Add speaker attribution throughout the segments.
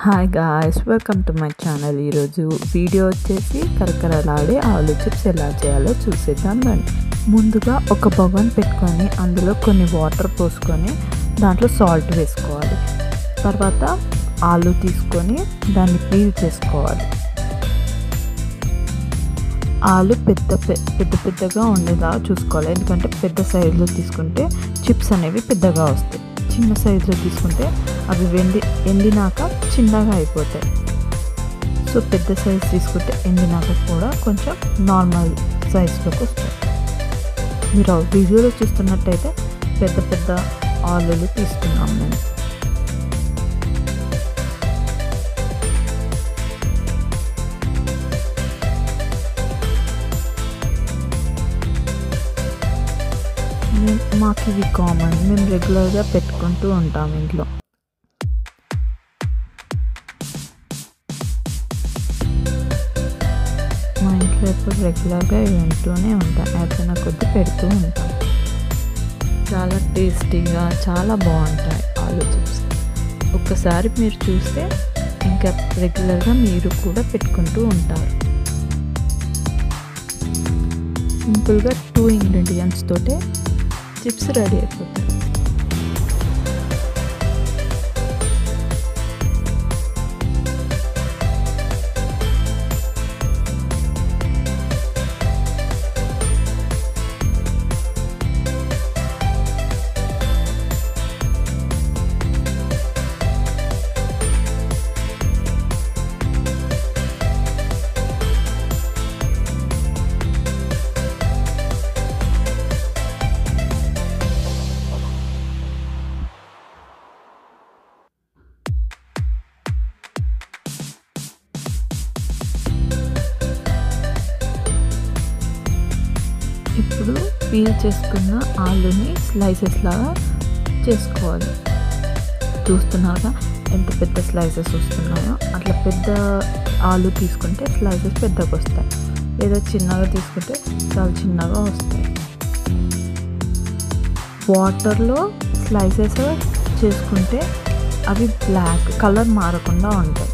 Speaker 1: Hi guys, welcome to my channel. ఈరోజు video వచ్చేసి కరకరలాడే ఆలు చిప్స్ ఎలా చేయాలో చూసేద్దాం రండి. ముందుగా ఒక బగోన్ పెట్టుకొని అందులో కొన్ని వాటర్ పోసుకొని దాంట్లో సాల్ట్ వేసుకోవాలి. తర్వాత ఆలు తీసుకొని దాన్ని పీల్ చేసుకోవాలి. ఆలు పెద్దగా ఉండేలా చూసుకోవాలి, ఎందుకంటే పెద్ద సైజులో తీసుకుంటే చిప్స్ అనేవి పెద్దగా వస్తాయి. చిన్న సైజులో తీసుకుంటే అవి ఎండినాక చిన్నగా అయిపోతాయి. సో పెద్ద సైజు తీసుకుంటే ఎండినాక కూడా కొంచెం నార్మల్ సైజులోకి వస్తాయి. మీరు వీడియోలో చూస్తున్నట్టయితే పెద్ద ఆలులు తీసుకున్నాం నేను. మాకు ఇవి కామన్, మేము రెగ్యులర్గా పెట్టుకుంటూ ఉంటాం ఇంట్లో. మా ఇంట్లో ఎప్పుడు రెగ్యులర్గా ఇవి ఉంటూనే ఉంటాం, అయిపోయిన కొద్ది పెడుతూ ఉంటాం. చాలా టేస్టీగా చాలా బాగుంటాయి ఆలు చిప్స్. ఒక్కసారి మీరు చూస్తే ఇంకా రెగ్యులర్గా మీరు కూడా పెట్టుకుంటూ ఉంటారు. సింపుల్గా 2 ఇంగ్రీడియంట్స్ తోటే చిప్స్ రెడీ అయిపోతాయి. ఇప్పుడు పీల్ చేసుకున్న ఆలుని స్లైసెస్ లాగా చేసుకోవాలి. చూస్తున్నారా ఎంత పెద్ద స్లైసెస్ వస్తున్నాయో? అట్లా పెద్ద ఆలు తీసుకుంటే స్లైసెస్ పెద్దగా వస్తాయి, లేదా చిన్నగా తీసుకుంటే చాలా చిన్నగా వస్తాయి. వాటర్లో స్లైసెస్ చేసుకుంటే అవి బ్లాక్ కలర్ మారకుండా ఉంటాయి.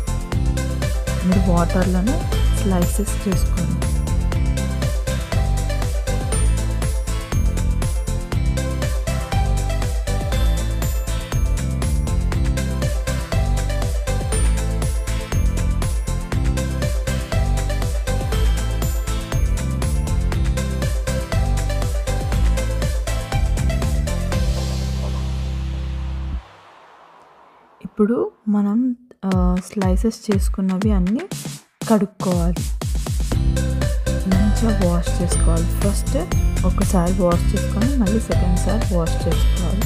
Speaker 1: మీరు వాటర్లోనే స్లైసెస్ చేసుకోండి. ఇప్పుడు మనం స్లైసెస్ చేసుకున్నవి అన్నీ కడుక్కోవాలి, మంచిగా వాష్ చేసుకోవాలి. ఫస్ట్ ఒకసారి వాష్ చేసుకొని మళ్ళీ సెకండ్ సారి వాష్ చేసుకోవాలి.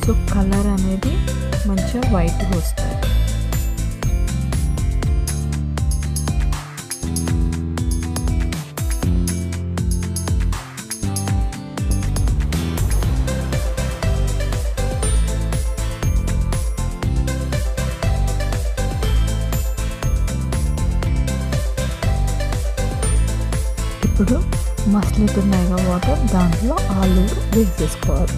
Speaker 1: సో కలర్ అనేది మంచిగా వైట్గా వస్తుంది. ఇప్పుడు మసలుతున్నాయిగా వాటర్, దాంట్లో ఆలు వేసేసుకోవాలి.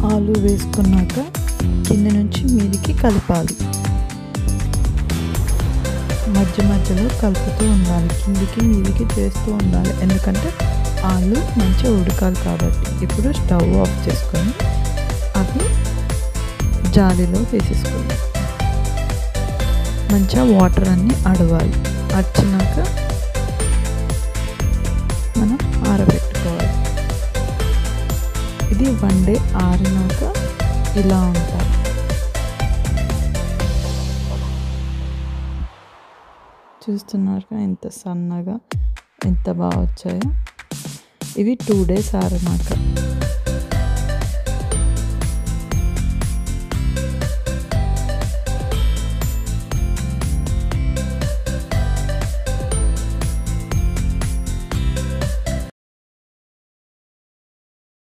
Speaker 1: ఆలు వేసుకున్నాక కింద నుంచి మీదికి కలపాలి. మధ్యలో కలుపుతూ ఉండాలి, కిందికి మీదికి చేస్తూ ఉండాలి, ఎందుకంటే ఆలు మంచిగా ఉడకాలి కాబట్టి. ఇప్పుడు స్టవ్ ఆఫ్ చేసుకొని అవి జాలీలో వేసేసుకోవాలి. మంచిగా వాటర్ అన్నీ అడవాలి. వచ్చినాక మనం ఆరబెట్టుకోవాలి. ఇది 1 డే ఆరినాక ఇలా ఉంటాయి. చూస్తున్నారుగా ఎంత సన్నగా ఎంత బాగా వచ్చాయో. ఇవి 2 days ఆరమాక.